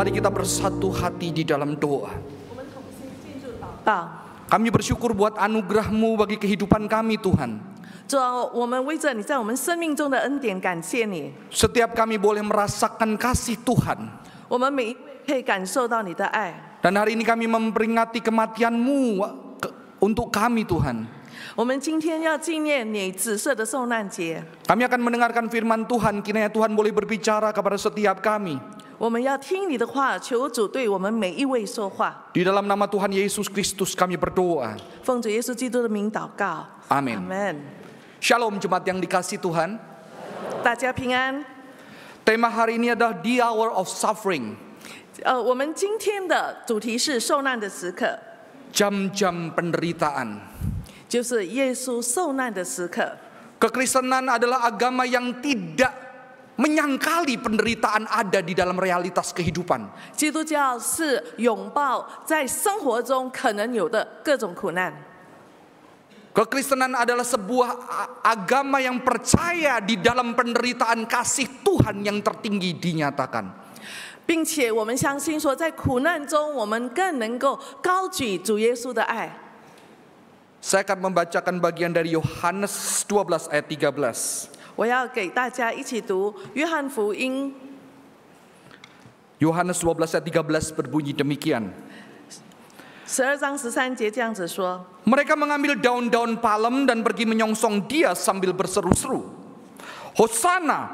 Mari kita bersatu hati di dalam doa. 我们同心进入祷告。 Kami bersyukur buat anugerah-Mu bagi kehidupan kami Tuhan. 主啊，我们为着你在我们生命中的恩典感谢你。 Setiap kami boleh merasakan kasih Tuhan. 我们每一位可以感受到你的爱。 Dan hari ini kami memperingati kematian-Mu untuk kami Tuhan. 我们今天要纪念你紫色的受难节。 Kami akan mendengarkan firman Tuhan. Kiranya Tuhan boleh berbicara kepada setiap kami. 我们要听你的话，求主对我们每一位说话。 Di dalam nama Tuhan Yesus Kristus kami berdoa. 奉主耶稣基督的名祷告。 Amin. 阿门。 Shalom jemaat yang dikasih Tuhan. 大家平安。 Tema hari ini adalah the hour of suffering. 我们今天的主题是受难的时刻， Jam-jam penderitaan. 就是耶稣受难的时刻。 Kekristenan adalah agama yang tidak menyangkali penderitaan ada di dalam realitas kehidupan. 基督教是拥抱在生活中可能有的各种苦难。 Kekristenan adalah sebuah agama yang percaya di dalam penderitaan kasih Tuhan yang tertinggi dinyatakan. 并且我们相信说，在苦难中，我们更能够高举主耶稣的爱。 Saya akan membacakan bagian dari Yohanes 12 ayat 13. 我要给大家一起读约翰福音 Yohanes 12 ayat 13 berbunyi demikian. 12章13节这样子说： Mereka mengambil daun-daun palem dan pergi menyongsong dia sambil berseru-seru. Hosana,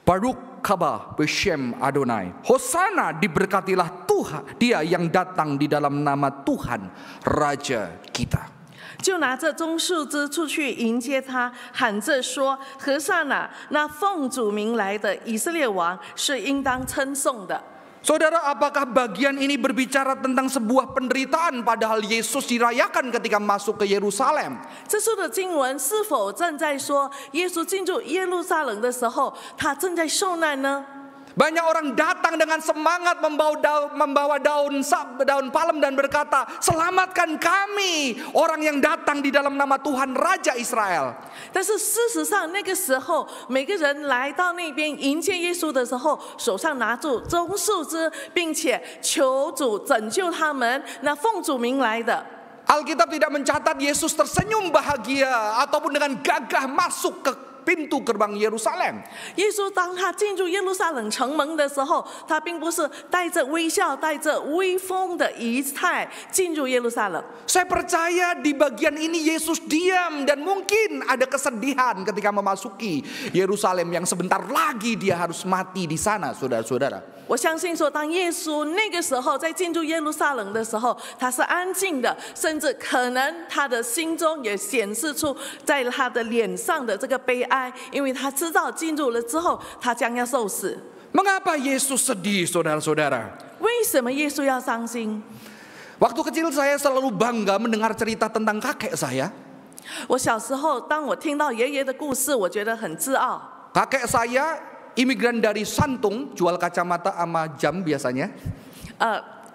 Baruch haba b'shem Adonai. Hosana, diberkatilah Tuhan, dia yang datang di dalam nama Tuhan, Raja kita. 就拿着棕树枝出去迎接他，喊着说：“何塞那，那奉主名来的以色列王是应当称颂的。” Saudara, apakah bagian ini berbicara tentang sebuah penderitaan padahal Yesus dirayakan ketika masuk ke Yerusalem? 这书的经文是否正在说，耶稣进入耶路撒冷的时候，他正在受难呢？ Banyak orang datang dengan semangat membawa daun palem dan berkata, selamatkan kami, orang yang datang di dalam nama Tuhan Raja Israel. 但是事实上，那个时候每个人来到那边迎接耶稣的时候，手上拿住棕树枝，并且求主拯救他们。那奉主名来的。 Alkitab tidak mencatat Yesus tersenyum bahagia ataupun dengan gagah masuk ke pintu gerbang Yerusalem. 耶稣当他进入耶路撒冷城门的时候，他并不是带着微笑、带着威风的仪态进入耶路撒冷。 Saya percaya di bagian ini Yesus diam dan mungkin ada kesedihan ketika memasuki Yerusalem yang sebentar lagi dia harus mati di sana, saudara-saudara. 我相信说，当耶稣那个时候在进入耶路撒冷的时候，他是安静的，甚至可能他的心中也显示出在他的脸上的这个悲哀，因为他知道进入了之后，他将要受死。 Mengapa Yesus sedih, saudara-saudara? 为什么耶稣要伤心？ Waktu kecil saya selalu bangga mendengar cerita tentang kakek saya. 我小时候，当我听到爷爷的故事，我觉得很自傲。 Kakek saya imigran dari Santung, jual kacamata sama jam biasanya.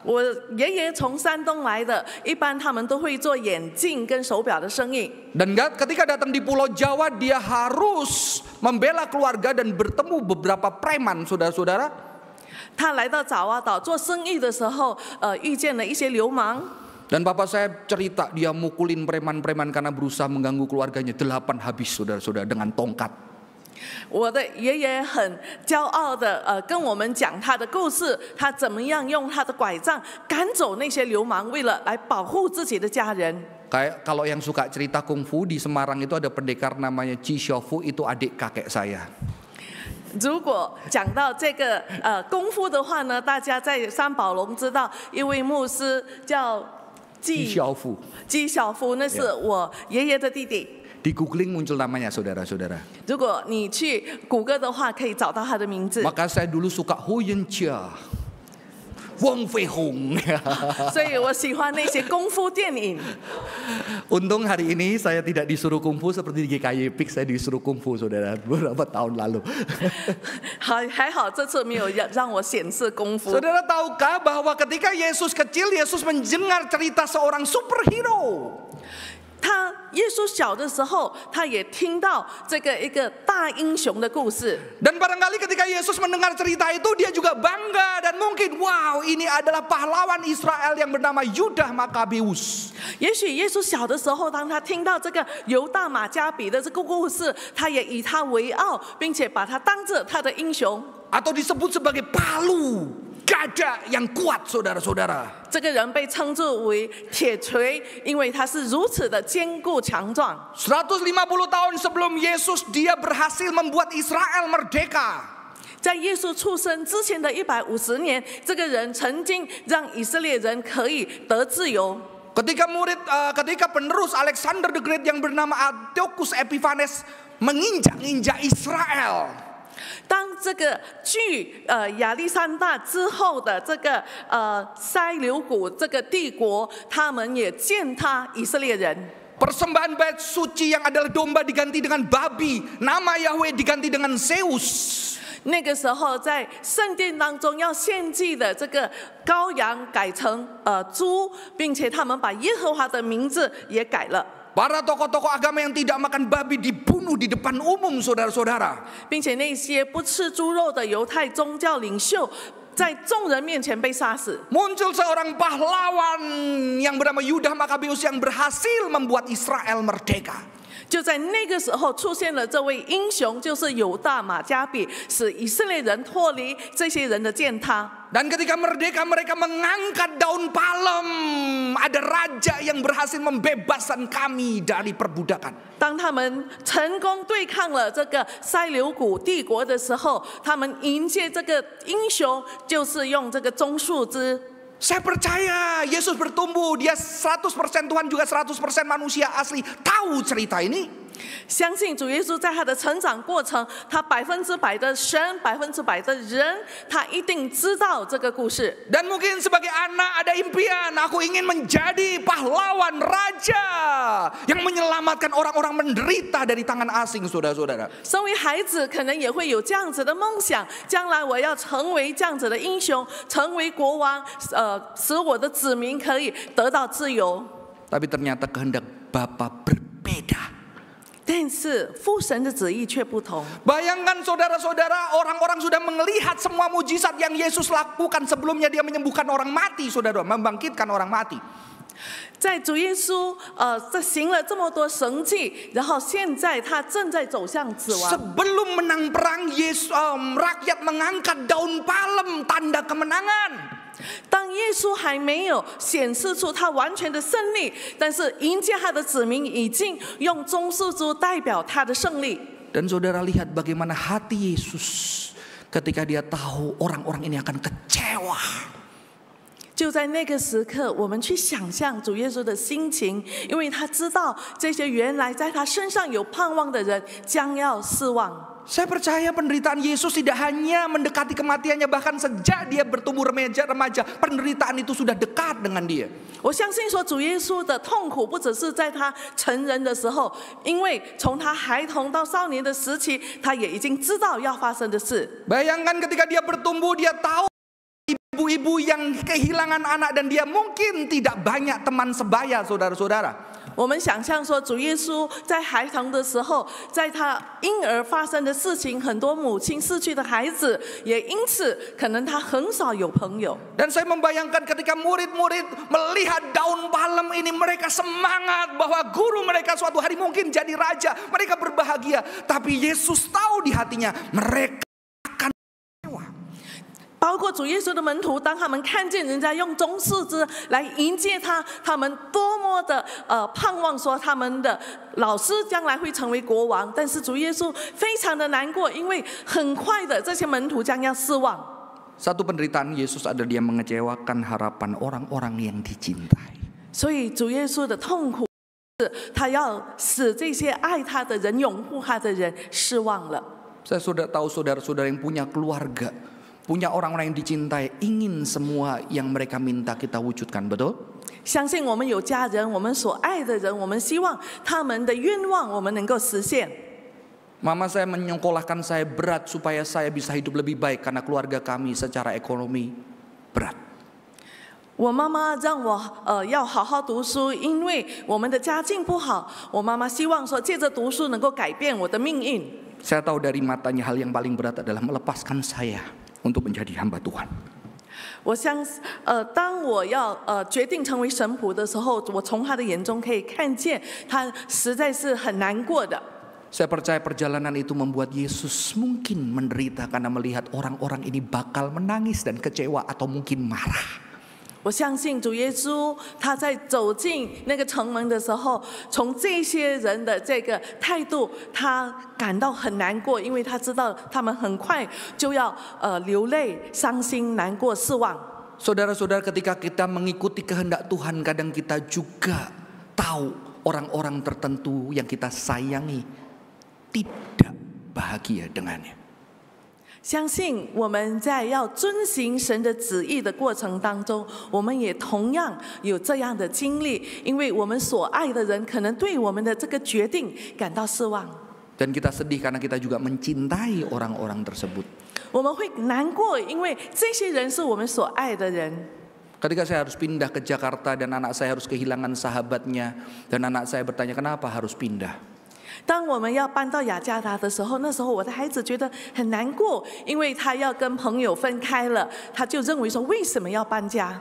我爷爷从山东来的，一般他们都会做眼镜跟手表的生意。 Dan ketika datang di Pulau Jawa, dia harus membela keluarga dan bertemu beberapa preman, saudara-saudara. 他来到爪哇岛做生意的时候，遇见了一些流氓。 Dan bapak saya cerita dia mukulin preman-preman karena berusaha mengganggu keluarganya. 8 habis, saudara-saudara, dengan tongkat. 我的爷爷很骄傲的跟我们讲他的故事，他怎么样用他的拐杖赶走那些流氓，为了来保护自己的家人。 Kayak kalau yang suka cerita kungfu di Semarang itu ada pendekar namanya Chi Xiaofu, itu adik kakek saya. 如果讲到这个功夫的话呢，大家在三宝龙知道一位牧师叫季小夫，季小夫，那是我爷爷的弟弟。 Di googling muncul namanya, saudara-saudara. 如果你去谷歌的话，可以找到他的名字。 Maka saya dulu suka Hu Yuanjia, Wong Fei Hung. 所以我喜欢那些功夫电影。 Untung hari ini saya tidak disuruh kungfu seperti di GKY Pix, saya disuruh kungfu, saudara, beberapa tahun lalu. 还好这次没有让我显示功夫。 Saudara tahukah bahwa ketika Yesus kecil, Yesus mendengar cerita seorang superhero. 耶稣小的时候，他也听到这个一个大英雄的故事。 Dan barangkali ketika Yesus mendengar cerita itu, dia juga bangga dan mungkin, wow, ini adalah pahlawan Israel yang bernama Yudah Makabeus. 也许耶稣小的时候，当他听到这个犹大马加比的这个故事，他也以他为傲，并且把他当着他的英雄。 Atau disebut sebagai palu gada yang kuat, saudara-saudara. 这个人被称作为铁锤，因为他是如此的坚固强壮。 150 tahun sebelum Yesus, dia berhasil membuat Israel merdeka. 在耶稣出生之前的150年，这个人曾经让以色列人可以得自由。 Ketika penerus Alexander the Great yang bernama Antiochus Epiphanes menginjak-injak Israel. 当这个据亚历山大之后的这个塞琉古这个帝国，他们也践踏以色列人。 Persembahan bait suci yang adalah domba diganti dengan babi, nama Yahweh diganti dengan Zeus. 那个时候，在圣殿当中要献祭的这个羔羊改成猪，并且他们把耶和华的名字也改了。 Para tokoh-tokoh agama yang tidak makan babi dibunuh di depan umum, saudara-saudara. 并且那些不吃猪肉的犹太宗教领袖，在众人面前被杀死。 Muncul seorang pahlawan yang bernama Yudah Makabeus yang berhasil membuat Israel merdeka. 就在那个时候出现了这位英雄，就是犹大马加比，使以色列人脱离这些人的践踏。 Dan ketika merdeka, mereka mengangkat daun palem. Ada raja yang berhasil membebaskan kami dari perbudakan. 当他们成功对抗了这个塞琉古帝国的时候，他们迎接这个英雄，就是用这个棕树枝。 Saya percaya Yesus bertumbuh, dia 100% Tuhan juga 100% manusia asli, tahu cerita ini. 相信主耶稣在他的成长过程，他100%的神，100%的人，他一定知道这个故事。 Dan mungkin sebagai anak ada impian, aku ingin menjadi pahlawan raja yang menyelamatkan orang-orang menderita dari tangan asing, saudara-saudara. 身为孩子，可能也会有这样子的梦想，将来我要成为这样子的英雄，成为国王，使我的子民可以得到自由。 Tapi ternyata kehendak Bapa berbeda. 但是父神的旨意却不同。 Bayangkan saudara-saudara, orang-orang sudah melihat semua mujizat yang Yesus lakukan sebelumnya. Dia menyembuhkan orang mati, saudara, membangkitkan orang mati. 在主耶稣这行了这么多神迹，然后现在他正在走向死亡。 Sebelum menang perang, rakyat mengangkat daun palem, tanda kemenangan. 当耶稣还没有显示出他完全的胜利，但是迎接他的子民已经用棕树枝代表他的胜利。 Dan saudara lihat bagaimana hati Yesus ketika dia tahu orang-orang ini akan kecewa. 就在那个时刻，我们去想象主耶稣的心情，因为他知道这些原来在他身上有盼望的人将要失望。 Saya percaya penderitaan Yesus tidak hanya mendekati kematiannya, bahkan sejak dia bertumbuh remaja, penderitaan itu sudah dekat dengan dia. 我相信说，主耶稣的痛苦不只是在他成人的时候，因为从他孩童到少年的时期，他也已经知道要发生的事。 Bayangkan ketika dia bertumbuh, dia tahu ibu-ibu yang kehilangan anak dan dia mungkin tidak banyak teman sebaya, saudara-saudara. 我们想象说，主耶稣在孩童的时候，在他婴儿发生的事情，很多母亲逝去的孩子，也因此可能他很少有朋友。 Dan saya membayangkan ketika murid-murid melihat daun palem ini, mereka semangat bahwa guru mereka suatu hari mungkin jadi raja. Mereka berbahagia, tapi Yesus tahu di hatinya mereka akan kecewa. 包括主耶稣的门徒，当他们看见人家用棕树枝来迎接他，他们多么的盼望说他们的老师将来会成为国王，但是主耶稣非常的难过，因为很快的这些门徒将要失望。 Satu penderitaan Yesus adalah dia mengecewakan harapan orang-orang yang dicintai. 所以主耶稣的痛苦是他要使这些爱他的人、拥护他的人失望了。 Saya sudah tahu saudara-saudara yang punya keluarga, punya orang-orang yang dicintai, ingin semua yang mereka minta kita wujudkan, betul? 相信我们有家人，我们所爱的人，我们希望他们的愿望我们能够实现。 Mama saya menyekolahkan saya berat supaya saya bisa hidup lebih baik karena keluarga kami secara ekonomi berat. 我妈妈让我要好好读书，因为我们的家境不好。我妈妈希望说借着读书能够改变我的命运。 Saya tahu dari matanya hal yang paling berat adalah melepaskan saya untuk menjadi hamba Tuhan. 我相信，当我要决定成为神仆的时候，我从他的眼中可以看见，他实在是很难过的。 Saya percaya perjalanan itu membuat Yesus mungkin menderita karena melihat orang-orang ini bakal menangis dan kecewa atau mungkin marah. 我相信主耶稣他在走进那个城门的时候，从这些人的这个态度，他感到很难过，因为他知道他们很快就要流泪、伤心、难过、失望。 Saudara-saudara, ketika kita mengikuti kehendak Tuhan, kadang kita juga tahu orang-orang tertentu yang kita sayangi tidak bahagia dengannya. 相信我们在要遵行神的旨意的过程当中，我们也同样有这样的经历，因为我们所爱的人可能对我们的这个决定感到失望。 Dan kita sedih karena kita juga mencintai orang-orang tersebut. 我们会难过，因为这些人是我们所爱的人。 Ketika saya harus pindah ke Jakarta dan anak saya harus kehilangan sahabatnya, dan anak saya bertanya kenapa harus pindah. 当我们要搬到雅加达的时候，那时候我的孩子觉得很难过，因为他要跟朋友分开了，他就认为说为什么要搬家？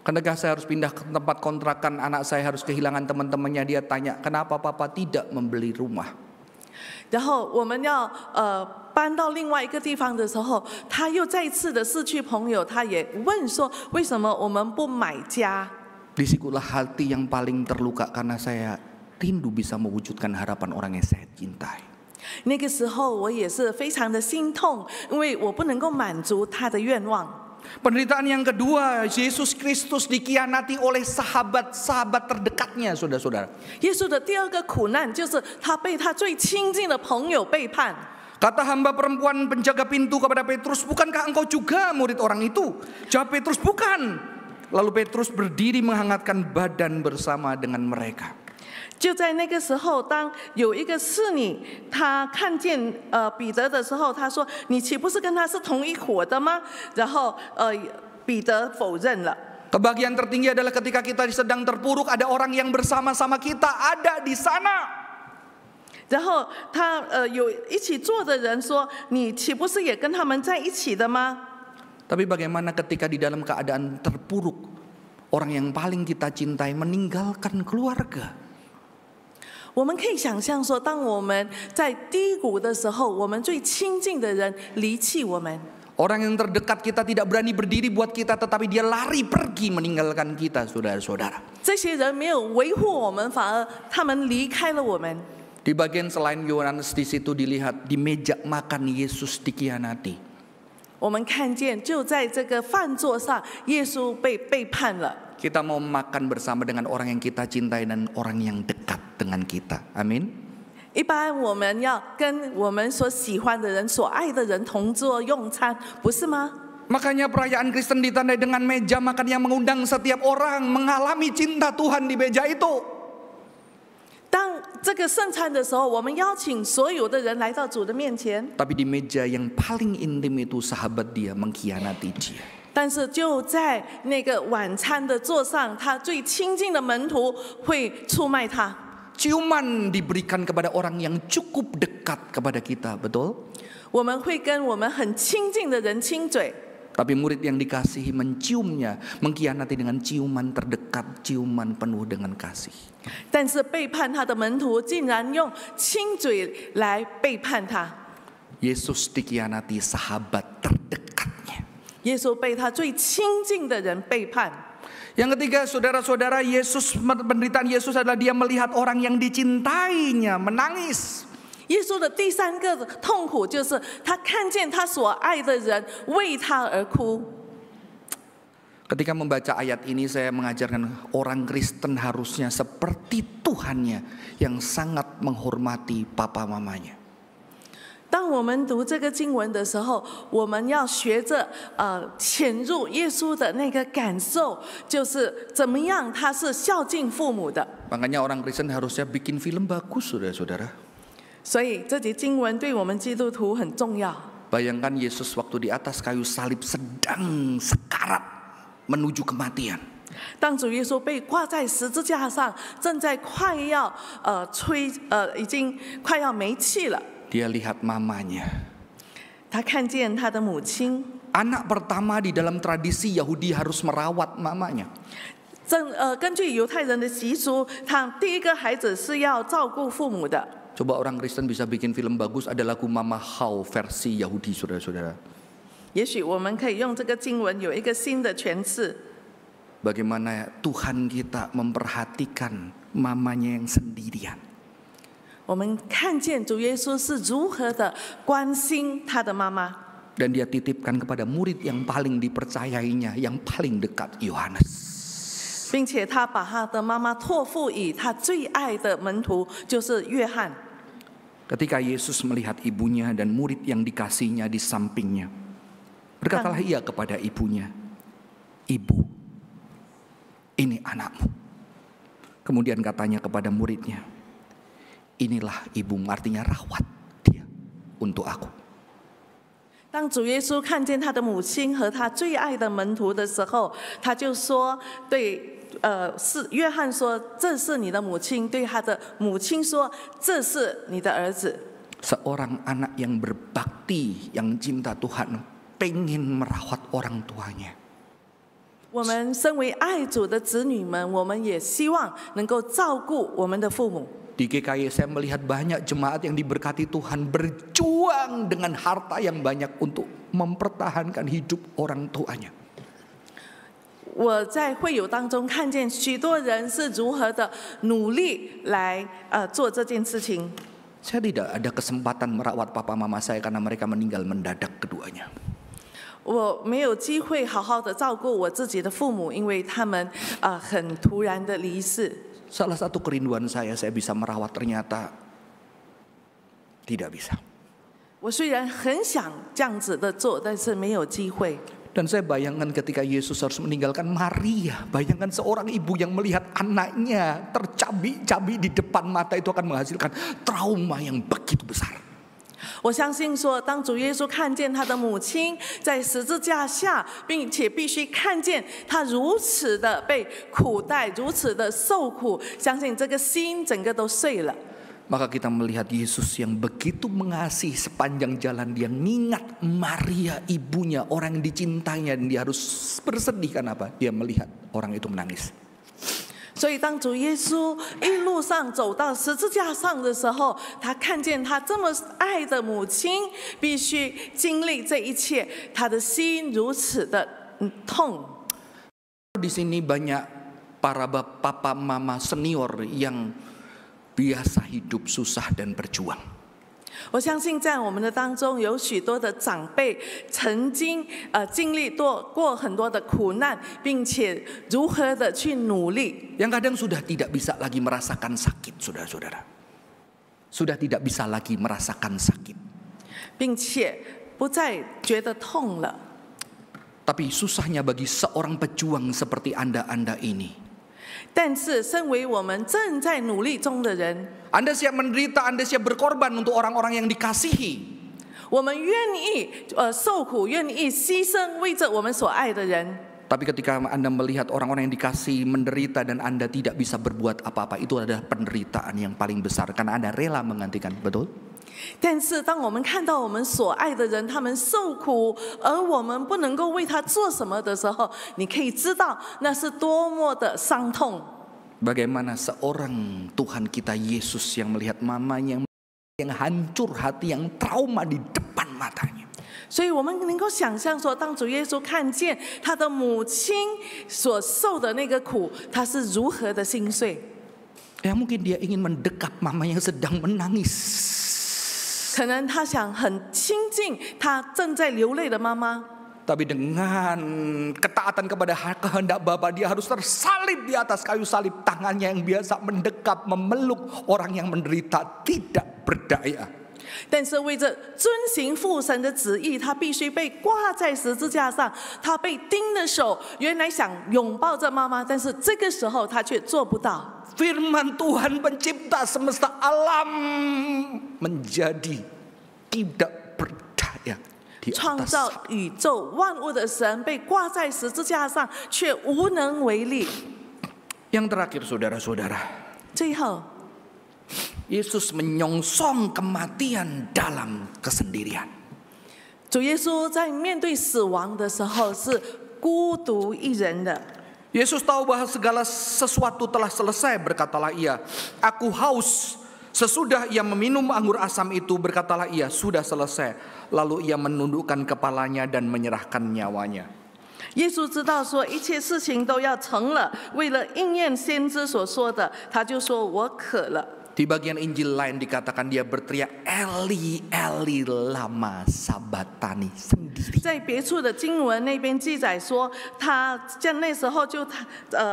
Ketika saya harus pindah ke tempat kontrakan, anak saya harus kehilangan teman-temannya, dia tanya kenapa papa tidak membeli rumah. 然后我们要搬到另外一个地方的时候，他又再次的失去朋友，他也问说为什么我们不买家？ Disitulah hati yang paling terluka karena saya rindu bisa mewujudkan harapan orang yang saya cintai. 那个时候我也是非常的心痛，因为我不能够满足他的愿望。 Penderitaan yang kedua, Yesus Kristus dikhianati oleh sahabat-sahabat terdekatnya, saudara-saudara. 耶稣的第二个苦难就是他被他最亲近的朋友背叛。 Kata hamba perempuan penjaga pintu kepada Petrus, bukankah engkau juga murid orang itu? Jawab Petrus, bukan. Lalu Petrus berdiri menghangatkan badan bersama dengan mereka. 就在那个时候，当有一个侍女，她看见彼得的时候，她说：“你岂不是跟他是同一伙的吗？”然后彼得否认了。 Kebahagiaan tertinggi adalah ketika kita sedang terpuruk, ada orang yang bersama-sama kita ada di sana. 然后他有一起坐的人说：“你岂不是也跟他们在一起的吗？” Tapi bagaimana ketika di dalam keadaan terpuruk, orang yang paling kita cintai meninggalkan keluarga? 我们可以想象说，当我们在低谷的时候，我们最亲近的人离弃我们。 Orang yang terdekat kita tidak berani berdiri buat kita, tetapi dia lari pergi meninggalkan kita, saudara-saudara. 这些人没有维护我们，反而他们离开了我们。 Di bagian selain Yohanes di situ dilihat di meja makan Yesus dikhianati. 我们看见就在这个饭桌上，耶稣被背叛了。 Kita mau makan bersama dengan orang yang kita cintai dan orang yang dekat dengan kita. Amin. 一般我们要跟我们所喜欢的人、所爱的人同桌用餐，不是吗？ Makanya perayaan Kristen ditandai dengan meja makan yang mengundang setiap orang mengalami cinta Tuhan di meja itu. 当这个圣餐的时候，我们邀请所有的人来到主的面前。 Tapi di meja yang paling intim itu sahabat dia mengkhianati dia. 但是就在那个晚餐的桌上，他最亲近的门徒会出卖他。 Ciuman diberikan kepada orang yang cukup dekat kepada kita, betul? 我们会跟我们很亲近的人亲嘴， Tapi murid yang dikasihi menciumnya, mengkhianati dengan ciuman terdekat, ciuman penuh dengan kasih. 但是背叛他的门徒竟然用亲嘴来背叛他。 Yesus dikhianati sahabat terdekatnya. 耶稣被他最亲近的人背叛。 Yang ketiga, saudara-saudara, penderitaan Yesus adalah dia melihat orang yang dicintainya menangis. 耶稣的第三个痛苦就是他看见他所爱的人为他而哭。 Ketika membaca ayat ini, saya mengajarkan orang Kristen harusnya seperti Tuhannya yang sangat menghormati papa mamanya. 当我们读这个经文的时候，我们要学着潜入耶稣的那个感受，就是怎么样他是孝敬父母的。 Makanya orang Kristen harusnya bikin film bagus, saudara-saudara. 所以这节经文对我们基督徒很重要。 Bayangkan Yesus waktu di atas kayu salib sedang sekarat menuju kematian. 当主耶稣被挂在十字架上，正在快要已经快要没气了， dia lihat mamanya. 他看见他的母亲。 Anak pertama di dalam tradisi Yahudi harus merawat mamanya. 根据犹太人的习俗，他第一个孩子是要照顾父母的。 Coba orang Kristen bisa bikin film bagus, ada lagu Mama How versi Yahudi, saudara-saudara. 也许我们可以用这个经文有一个新的诠释。 Bagaimana Tuhan kita memperhatikan mamanya yang sendirian. 我们看见主耶稣是如何的关心他的妈妈。 Dan dia titipkan kepada murid yang paling dipercayainya, yang paling dekat, Yohanes. 并且他把他的妈妈托付以他最爱的门徒，就是约翰。 Ketika Yesus melihat ibunya dan murid yang dikasihnya di sampingnya, berkatalah ia kepada ibunya, "Ibu, ini anakmu." Kemudian katanya kepada muridnya, "Inilah ibumu," artinya rawat dia untuk aku. 当主耶稣看见他的母亲和他最爱的门徒的时候，他就说对。 是约翰说这是你的母亲，对他的母亲说这是你的儿子。 Seorang anak yang berbakti, yang cinta Tuhan, pengen merawat orang tuanya. 我们身为爱主的子女们，我们也希望能够照顾我们的父母。 Di GKI saya melihat banyak jemaat yang diberkati Tuhan berjuang dengan harta yang banyak untuk mempertahankan hidup orang tuanya. 我在会友当中看见许多人是如何的努力来做这件事情。 Saya tidak ada kesempatan merawat papa mama saya karena mereka meninggal mendadak keduanya. 我没有机会好好的照顾我自己的父母，因为他们很突然的离世。 Salah satu kerinduan saya bisa merawat, ternyata tidak bisa. 我虽然很想这样子的做，但是没有机会。 Dan saya bayangkan ketika Yesus harus meninggalkan Maria, bayangkan seorang ibu yang melihat anaknya tercabik-cabik di depan mata itu akan menghasilkan trauma yang begitu besar. 我相信说，当主耶稣看见他的母亲在十字架下，并且必须看见他如此的被苦待，如此的受苦，相信这个心整个都碎了。 Maka kita melihat Yesus yang begitu mengasihi sepanjang jalan. Dia mengingat Maria ibunya, orang yang dicintainya, dan dia harus bersedih. Kenapa? Dia melihat orang itu menangis. 所以当主耶稣一路上走到十字架上的时候，他看见他这么爱的母亲必须经历这一切，他的心如此的痛。 Di sini banyak para papa mama senior yang biasa hidup susah dan berjuang. 我相信在我们的当中有许多的长辈曾经经历过很多的苦难，并且如何的去努力。 Yang kadang sudah tidak bisa lagi merasakan sakit, saudara-saudara. Sudah tidak bisa lagi merasakan sakit. 并且不再觉得痛了。 Tapi susahnya bagi seorang pejuang seperti Anda ini. 但是身为我们正在努力中的人， Anda siap menderita, Anda siap berkorban untuk orang-orang yang dikasihi. 我们愿意受苦，愿意牺牲，为着我们所爱的人。 Tapi ketika Anda melihat orang-orang yang dikasihi menderita dan Anda tidak bisa berbuat apa-apa, itu adalah penderitaan yang paling besar karena Anda rela menggantikan, betul? 但是当我们看到我们所爱的人他们受苦，而我们不能够为他做什么的时候，你可以知道那是多么的伤痛。 Bagaimana seorang Tuhan kita Yesus yang melihat mamanya yang hancur hati, yang trauma di depan matanya. 所以我们能够想象说，当主耶稣看见他的母亲所受的那个苦，他是如何的心碎。 Ya mungkin dia ingin mendekap mama yang sedang menangis. 可能他想很亲近他正在流泪的妈妈。 Tapi dengan ketaatan kepada kehendak Bapa, dia harus tersalib di atas kayu salib. Tangannya yang biasa mendekap, memeluk orang yang menderita tidak berdaya. 但是为着遵行父神的旨意，他必须被挂在十字架上。他被钉的手，原来想拥抱着妈妈，但是这个时候他却做不到。 Firman Tuhan pencipta semesta alam menjadi tidak berdaya 创造宇宙万物的神被挂在十字架上，却无能为力。 Yang terakhir saudara-saudara, 最后， Yesus menyongsong kematian dalam kesendirian. 主耶稣在面对死亡的时候是孤独一人的。 Yesus tahu bahwa segala sesuatu telah selesai, berkatalah ia, aku haus. Sesudah ia meminum anggur asam itu, berkatalah ia, sudah selesai. Lalu ia menundukkan kepalanya dan menyerahkan nyawanya. 耶稣知道说一切事情都要成了，为了应验先知所说的，他就说我渴了。 Di bagian Injil lain dikatakan dia berteriak, Eli, Eli, lama sabatani, sendiri. 在别处的经文那边记载说，他在那时候就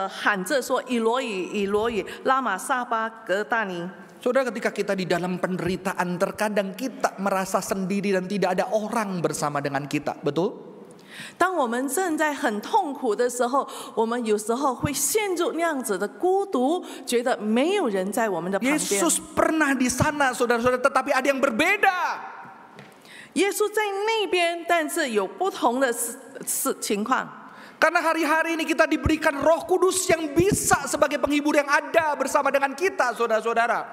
喊着说：“以罗以，以罗以，拉玛撒巴格大尼。” Saudara, ketika kita di dalam penderitaan, terkadang kita merasa sendiri dan tidak ada orang bersama dengan kita, betul? 当我们正在很痛苦的时候，我们有时候会陷入那样子的孤独，觉得没有人在我们的旁边。 Yesus pernah di sana, saudara-saudara, tetapi ada yang berbeda. 耶稣在那边，但是有不同的情况。 Karena hari-hari ini kita diberikan Roh Kudus yang bisa sebagai penghibur yang ada bersama dengan kita, saudara-saudara.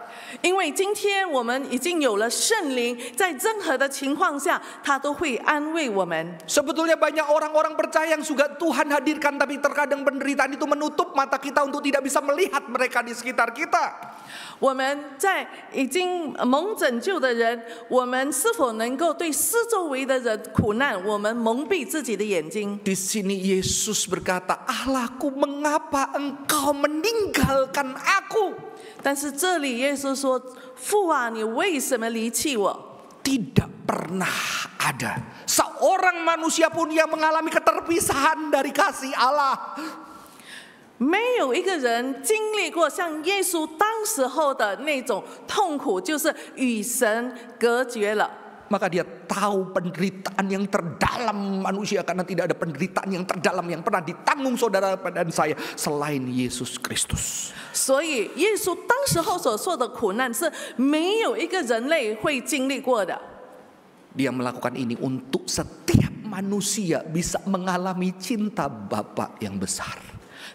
因为今天我们已经有了圣灵，在任何的情况下，他都会安慰我们。 Sebetulnya banyak orang-orang percaya yang juga Tuhan hadirkan, tapi terkadang penderitaan itu menutup mata kita untuk tidak bisa melihat mereka di sekitar kita. 我们在已经蒙拯救的人，我们是否能够对四周围的人苦难，我们蒙蔽自己的眼睛？ Di sini Yesus berkata, Allahku, mengapa engkau meninggalkan aku? 但是这里耶稣说：“父啊，你为什么离弃我？” Tidak pernah ada seorang manusia pun yang mengalami keterpisahan dari kasih Allah. 没有一个人经历过像耶稣当时候的那种痛苦，就是与神隔绝了。 Maka dia tahu penderitaan yang terdalam manusia, karena tidak ada penderitaan yang terdalam yang pernah ditanggung saudara dan saya selain Yesus Kristus. 所以耶稣当时候所受的苦难是没有一个人类会经历过的。 Dia melakukan ini untuk setiap manusia bisa mengalami cinta Bapa yang besar.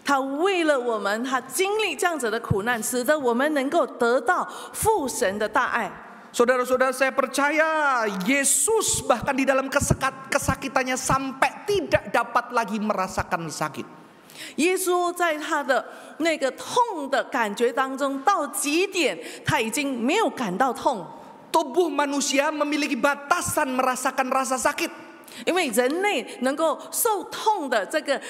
他为了我们，他经历这样子的苦难，使得我们能够得到父神的大爱。 Saudara-saudara, saya percaya Yesus bahkan di dalam kesakitannya sampai tidak dapat lagi merasakan sakit. 耶稣在他的那个痛的感觉当中，到极点，他已经没有感到痛。 Tubuh manusia memiliki batasan merasakan rasa sakit. 因为人类能够受痛的这个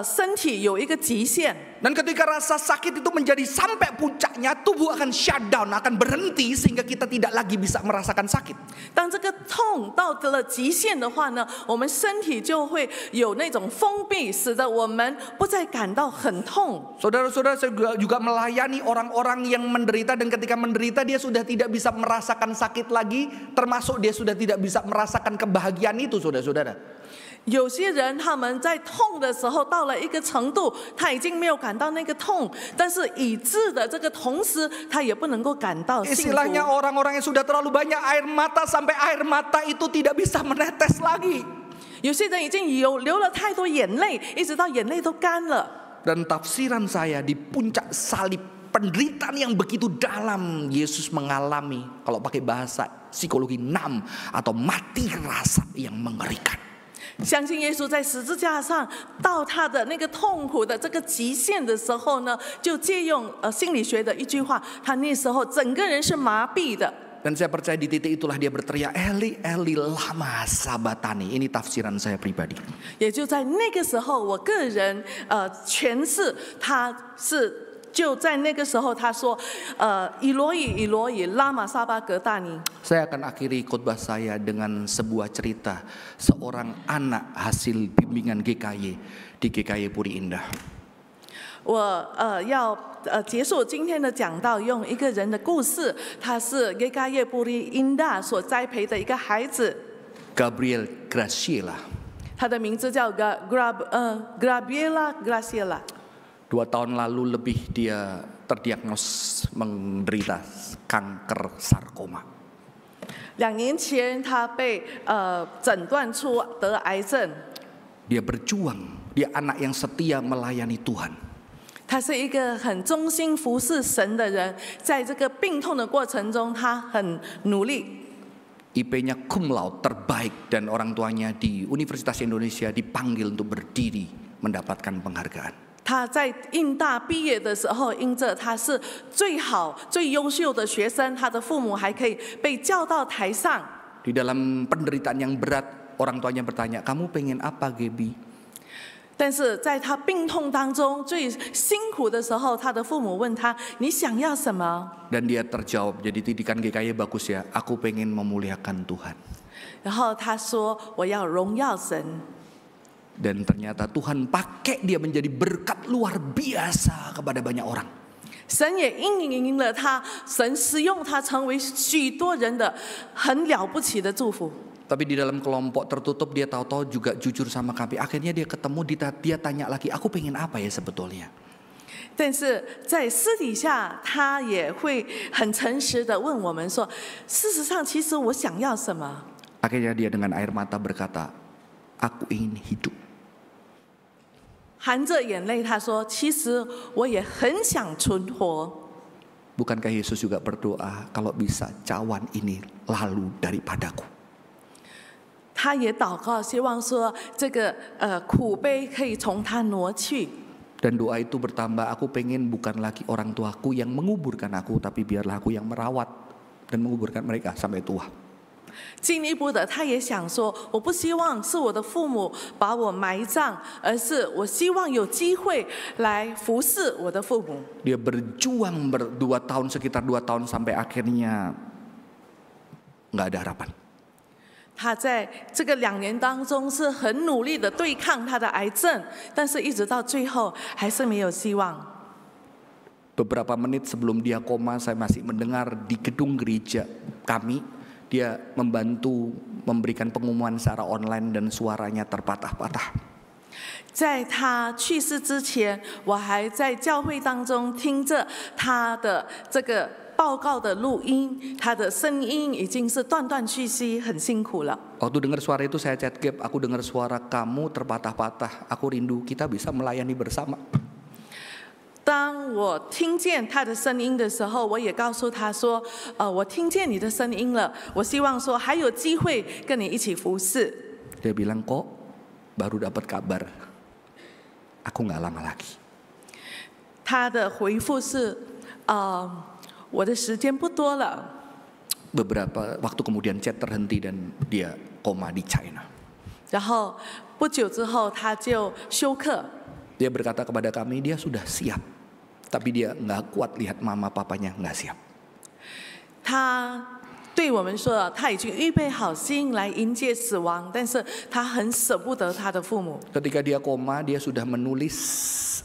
身体有一个极限。 Dan ketika rasa sakit itu menjadi sampai puncaknya, tubuh akan shutdown, akan berhenti sehingga kita tidak lagi bisa merasakan sakit. 当这个痛到了极限的话呢，我们身体就会有那种封闭，使得我们不再感到很痛。 Saudara-saudara, saya juga melayani orang-orang yang menderita, dan ketika menderita dia sudah tidak bisa merasakan sakit lagi, termasuk dia sudah tidak bisa merasakan kebahagiaan itu, saudara-saudara. 有些人他们在痛的时候到了一个程度，他已经没有感到那个痛，但是已知的这个同时，他也不能够感到幸福。 Istilahnya orang-orang yang sudah terlalu banyak air mata sampai air mata itu tidak bisa menetes lagi. 有些人已经流了太多眼泪，一直到眼泪都干了。 Dan tafsiran saya di puncak salib, penderitaan yang begitu dalam, Yesus mengalami, kalau pakai bahasa psikologi, nam atau mati rasa yang mengerikan. 相信耶稣在十字架上到他的那个痛苦的这个极限的时候呢，就借用心理学的一句话，他那时候整个人是麻痹的。 Dan saya percaya di titik itulah dia berteriak, Eli, Eli, lama sabatani. Ini tafsiran saya pribadi. 也就在那个时候，我个人诠释他是。 就在那个时候，他说：“以罗以，以罗以，拉玛撒巴格大尼。” Saya akan akhiri khotbah saya dengan sebuah cerita seorang anak hasil bimbingan GKY di GKY Puri Indah. 我要结束今天的讲道，用一个人的故事，他是 GKY Puri Indah 所栽培的一个孩子， Gabriel Graciela. 他的名字叫 Gabriela Graciela。 2 tahun lalu lebih dia terdiagnos menderita kanker sarkoma. 2年前，他被诊断出得癌症。 Dia berjuang, dia anak yang setia melayani Tuhan. 他是一个很忠心服侍神的人，在这个病痛的过程中，他很努力。 IP-nya cum laude terbaik dan orang tuanya di Universitas Indonesia dipanggil untuk berdiri mendapatkan penghargaan. 他在印大毕业的时候，因着他是最好、最优秀的学生，他的父母还可以被叫到台上。 Di dalam penderitaan yang berat, orang tuanya bertanya, kamu pengen apa, Gaby? 但是在他病痛当中最辛苦的时候，他的父母问他：“你想要什么？” Dan dia terjawab, jadi didikan GKY bagus ya, aku pengen memuliakan Tuhan. 然后他说：“我要荣耀神。” Dan ternyata Tuhan pakai dia menjadi berkat luar biasa kepada banyak orang. 神也应了他，神使用他成为许多人的很了不起的祝福。 Tapi di dalam kelompok tertutup dia tahu-tahu juga jujur sama kami. Akhirnya dia ketemu, dia tanya lagi, aku pengen apa ya sebetulnya? 但是在私底下，他也会很诚实的问我们说：“事实上，其实我想要什么？” Akhirnya dia dengan air mata berkata, aku ingin hidup. 含着眼泪，他说：“其实我也很想存活。” Bukankah Yesus juga berdoa, kalau bisa cawan ini lalu daripadaku? 他也祷告，希望说这个苦悲可以从他挪去。 Dan doa itu bertambah, aku pengen bukan lagi orang tuaku yang menguburkan aku, tapi biarlah aku yang merawat dan menguburkan mereka sampai tua. 进一步的，他也想说，我不希望是我的父母把我埋葬，而是我希望有机会来服侍我的父母。 Dia berjuang 2 tahun, sekitar 2 tahun sampai akhirnya nggak ada harapan. 他在这个2年当中是很努力的对抗他的癌症，但是一直到最后还是没有希望。 Beberapa menit sebelum dia koma, saya masih mendengar di gedung gereja kami, dia membantu memberikan pengumuman secara online dan suaranya terpatah-patah. 在他去世之前，我还在教会当中听着他的这个 报告的录音，他的声音已经是断断续续，很辛苦了。 Waktu dengar suara itu saya chat Gap, aku dengar suara kamu terpatah-patah, aku rindu kita bisa melayani bersama. 当我听见他的声音的时候，我也告诉他说：“我听见你的声音了，我希望说还有机会跟你一起服侍。” Dia bilang, kok baru dapat kabar, aku nggak lama lagi. 他的回复是：“我的时间不多了。” Beberapa waktu kemudian chat terhenti dan dia koma di China. 然后不久之后他就休克。 Dia berkata kepada kami, dia sudah siap, tapi dia nggak kuat lihat mama papanya nggak siap. 他对我们说，他已经预备好心来迎接死亡，但是他很舍不得他的父母。 Ketika dia koma, dia sudah menulis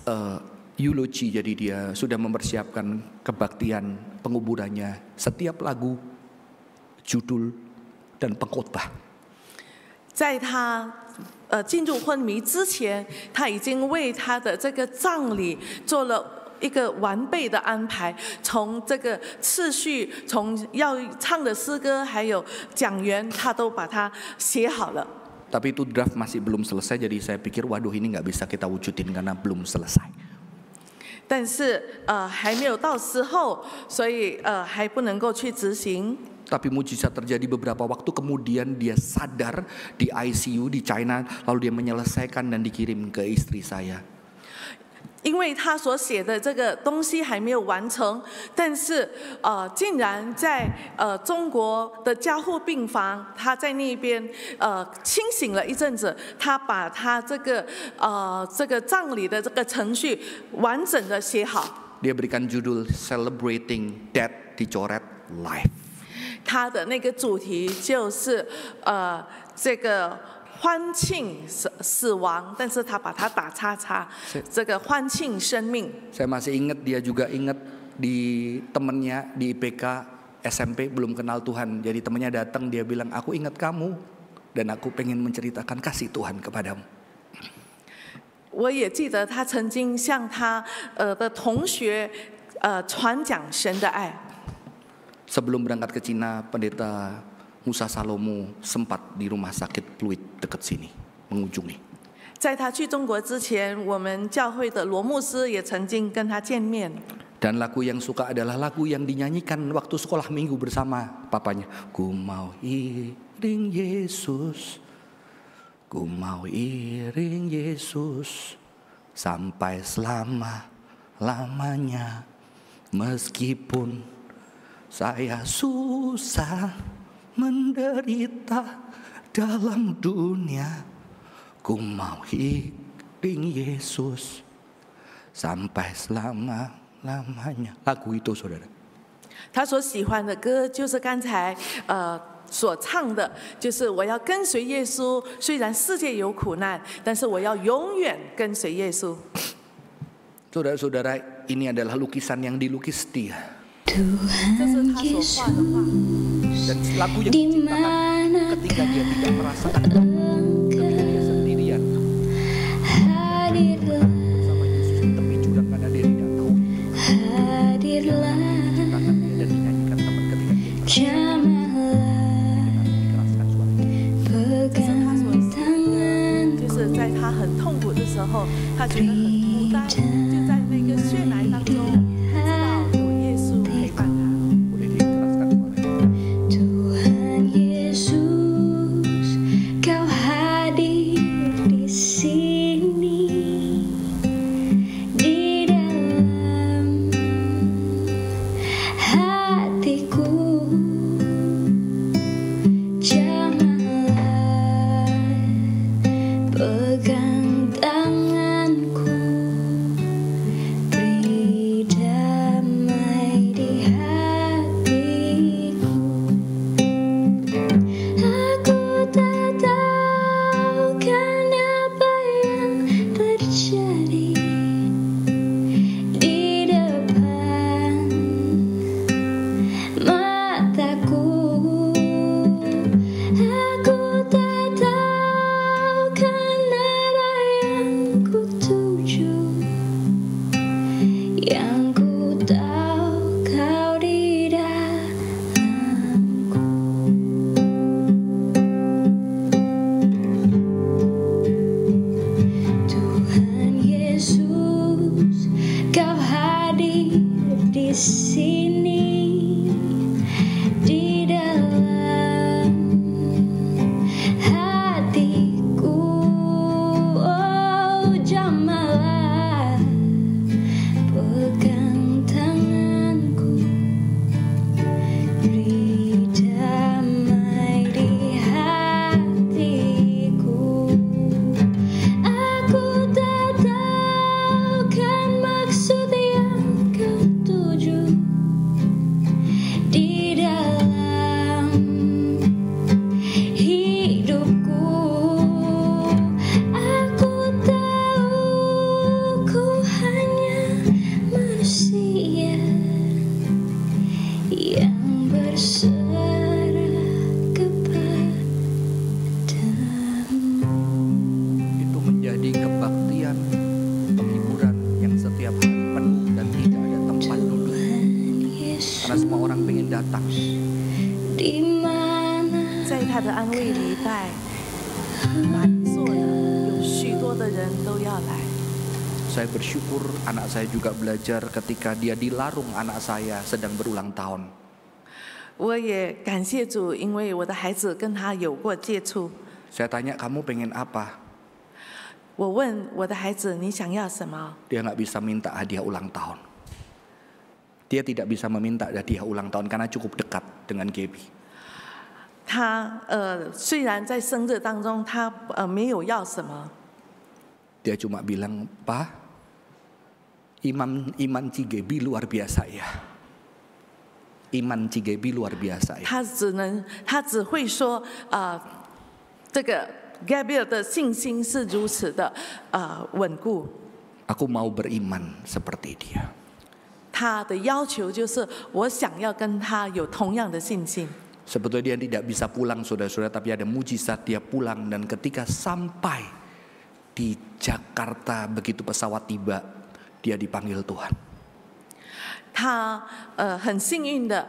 eulogy, jadi dia sudah mempersiapkan kebaktian penguburannya, setiap lagu, judul, dan pengkhotbah. 在他进入昏迷之前，他已经为他的这个葬礼做了一个完备的安排，从这个次序，从要唱的诗歌，还有讲员，他都把它写好了。 Tapi itu draft masih belum selesai, jadi saya pikir waduh ini nggak bisa kita wujudin karena belum selesai. 但是还没有到时候，所以还不能够去执行。 Tapi mujizat terjadi beberapa waktu kemudian dia sadar di ICU di China, lalu dia menyelesaikan dan dikirim ke istri saya. 因为他所写的这个东西还没有完成，但是竟然在中国的加护病房，他在那边清醒了一阵子，他把他这个葬礼的这个程序完整的写好。 Dia berikan judul Celebrating Death dicoret Life. 他的那个主题就是这个欢庆死亡，但是他把它打叉叉，这个欢庆生命。 Saya masih ingat, dia juga ingat di temennya di IPK SMP belum kenal Tuhan. Jadi temennya datang, dia bilang, aku ingat kamu dan aku pengen menceritakan kasih Tuhan kepadamu. 我也记得他曾经向他的同学传讲神的爱。Sebelum berangkat ke Cina, Pendeta Musa Salomo sempat di rumah sakit Pluit dekat sini mengunjungi. 在他去中国之前，我们教会的罗牧师也曾经跟他见面。 Dan lagu yang suka adalah lagu yang dinyanyikan waktu sekolah minggu bersama papanya. Ku mau iring Yesus, ku mau iring Yesus sampai selama-lamanya. Meskipun saya susah menderita dalam dunia, ku mau iring Yesus sampai selama-lamanya. Lagu itu, saudara. 他所喜欢的歌就是刚才所唱的，就是我要跟随耶稣，虽然世界有苦难，但是我要永远跟随耶稣。 Saudara-saudara, ini adalah lukisan yang dilukis dia. 这是他所画的画。 Dan lagu yang diciptakan ketika dia tidak merasakan ketika dia sendirian bersama Yesus di tepi jurang karena dia tidak tahu. Diciptakan dia dan dinyanyikan teman ketika dia dikeraskan suara. 就是在他很痛苦的时候，他觉得很孤单，就在那个血奶当中，知道有耶稣陪伴他。 Boleh dikeraskan suaranya. Tuhan Yesus, Kau hadir di sini, di dalam hatiku. Janganlah pegang tanganku, beri damai di hatiku. Aku tak tahu kan apa yang terjadi di depan mataku. Aku tak tahu kan arah yang ku tuju. Yang ku tahu Kau di dalamku. Tuhan Yesus, Kau hadir di sini, di dalam hatiku. Oh, jamahlah pegang tanganku, beri damai di hatiku. Aku tak tahu kan maksud yang Kau tuju di dalam hidupku. Aku tahu ku hanya manusia yang berserah kepadamu. Itu menjadi kebaktian, penghiburan yang setiap hari penuh dan tidak ada tempat duduk. Tuhan Yesus, Karena semua orang pengen datang. di mana 在他的安慰里带满座的，有许多的人都要来。 Saya bersyukur anak saya juga belajar ketika dia dilarung anak saya sedang berulang tahun. 我也感谢主，因为我的孩子跟他有过接触。 Saya tanya, kamu pengen apa? 我问我的孩子：“你想要什么 Dia nggak bisa minta hadiah ulang tahun. Dia tidak bisa meminta hadiah ulang tahun karena cukup dekat dengan Gaby.？” 他虽然在生日当中他没有要什么， Dia cuma bilang, "Pa, iman Cigebi luar biasa ya. Iman Cigebi luar biasa ya." 他只会说这个 Gabriel 的信心是如此的稳固。 Aku mau beriman seperti dia. 他的要求就是我想要跟他有同样的信心。 Sebetulnya dia tidak bisa pulang, saudara-saudara, tapi ada mujizat dia pulang. Dan ketika sampai di Jakarta, begitu pesawat tiba, dia dipanggil Tuhan. 他很幸运的，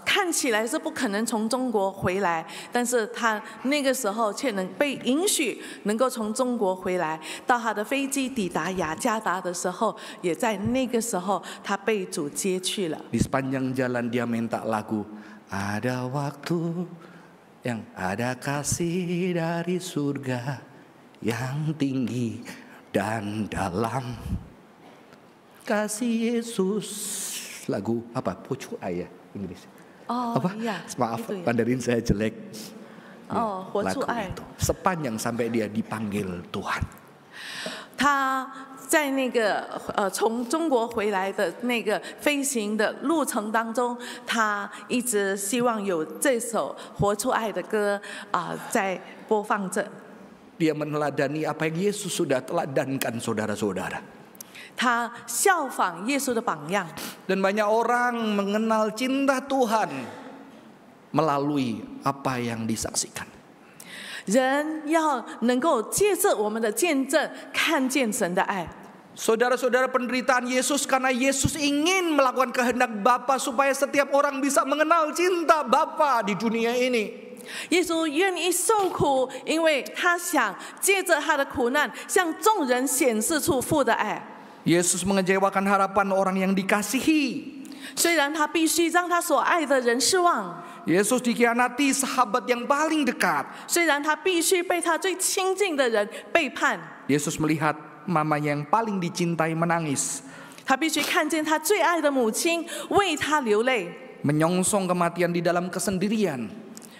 看起来是不可能从中国回来，但是他那个时候却能被允许能够从中国回来。到他的飞机抵达雅加达的时候，也在那个时候他被主接去了。 Di sepanjang jalan dia minta lagu, ada waktu yang ada kasih dari surga yang tinggi dan dalam. Kasih Yesus. Lagu apa? Pocu ya Inggris. Oh, apa? iya, Maaf, itu ya. Mandarin saya jelek. Oh, Lagu Huocu Ai. itu. Sepanjang sampai dia dipanggil Tuhan. 他在那个从中国回来的那个飞行的路程当中，他一直希望有这首《活出爱》的歌在播放着。 Dia meneladani apa yang Yesus sudah teladankan saudara-saudara. 他效仿耶稣的榜样， Dan banyak orang mengenal cinta Tuhan melalui apa yang disaksikan. 人要能够借着我们的见证看见神的爱。 Saudara-saudara, penderitaan Yesus karena Yesus ingin melakukan kehendak Bapa supaya setiap orang bisa mengenal cinta Bapa di dunia ini. 耶稣愿意受苦，因为他想借着他的苦难向众人显示出父的爱。 Yesus mengecewakan harapan orang yang dikasihi. 虽然他必须让他所爱的人失望， Yesus dikhianati sahabat yang paling dekat. 虽然他必须被他最亲近的人背叛， Yesus melihat mamanya yang paling dicintai menangis, 他必须看见他最爱的母亲为他流泪， menyongsong kematian di dalam kesendirian.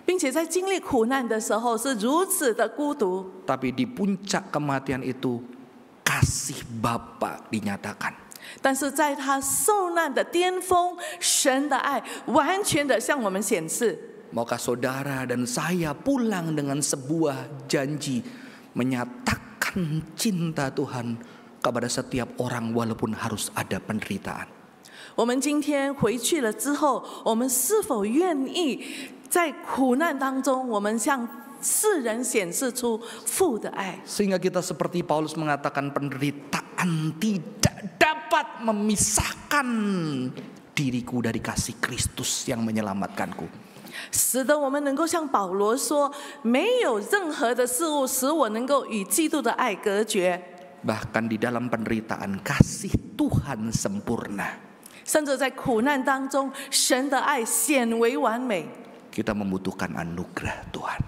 并且在经历苦难的时候是如此的孤独。 Tapi di puncak kematian itu kasih Bapa dinyatakan. 但是在他受难的巅峰，神的爱完全的向我们显示。 Maukah saudara dan saya pulang dengan sebuah janji menyatakan cinta Tuhan kepada setiap orang walaupun harus ada penderitaan. 我们今天回去了之后，我们是否愿意在苦难当中，我们向世人显示出父的爱？ Sehingga kita seperti Paulus mengatakan penderitaan tidak dapat memisahkan diriku dari kasih Kristus yang menyelamatkanku. 使得我们能够像保罗说，没有任何的事物使我能够与基督的爱隔绝。 Bahkan di dalam penderitaan kasih Tuhan sempurna. 甚至在苦难当中，神的爱显为完美。 Kita membutuhkan anugerah Tuhan.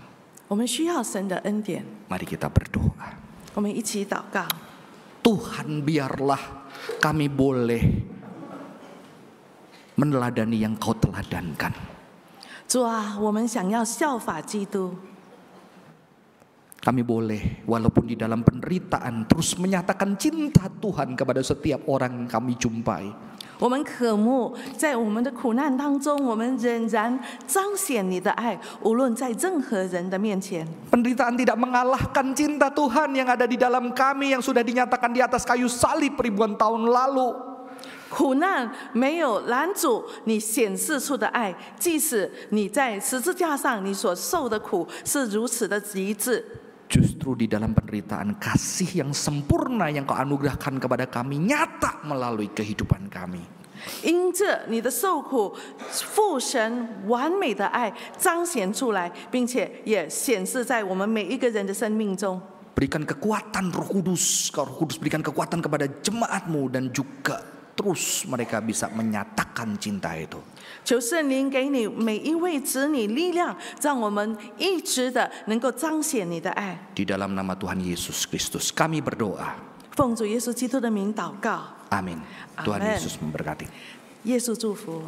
我们需要神的恩典， Mari kita berdoa. 我们一起祷告。 Tuhan, biarlah kami boleh meneladani yang Kau teladankan. 主啊，我们想要效法基督。 Kami boleh walaupun di dalam penderitaan terus menyatakan cinta Tuhan kepada setiap orang yang kami jumpai. 我们渴慕在我们的苦难当中，我们仍然彰显你的爱，无论在任何人的面前。 Penderitaan tidak mengalahkan cinta Tuhan yang ada di dalam kami yang sudah dinyatakan di atas kayu salib ribuan tahun lalu. 苦难没有拦阻你显示出的爱，即使你在十字架上你所受的苦是如此的极致。 Justru di dalam penderitaan kasih yang sempurna yang Kau anugerahkan kepada kami nyata melalui kehidupan kami. 因着你的受苦，父神完美的爱彰显出来，并且也显示在我们每一个人的生命中。 Berikan kekuatan Roh Kudus, Kau Roh Kudus berikan kekuatan kepada jemaat-Mu dan juga terus mereka bisa menyatakan cinta itu. 求圣灵给你每一位子女力量，让我们一直的能够彰显你的爱。 Di dalam nama Tuhan Yesus Kristus kami berdoa. 奉主耶稣基督的名祷告， Amin. Tuhan Amin. Yesus memberkati. 耶稣祝福。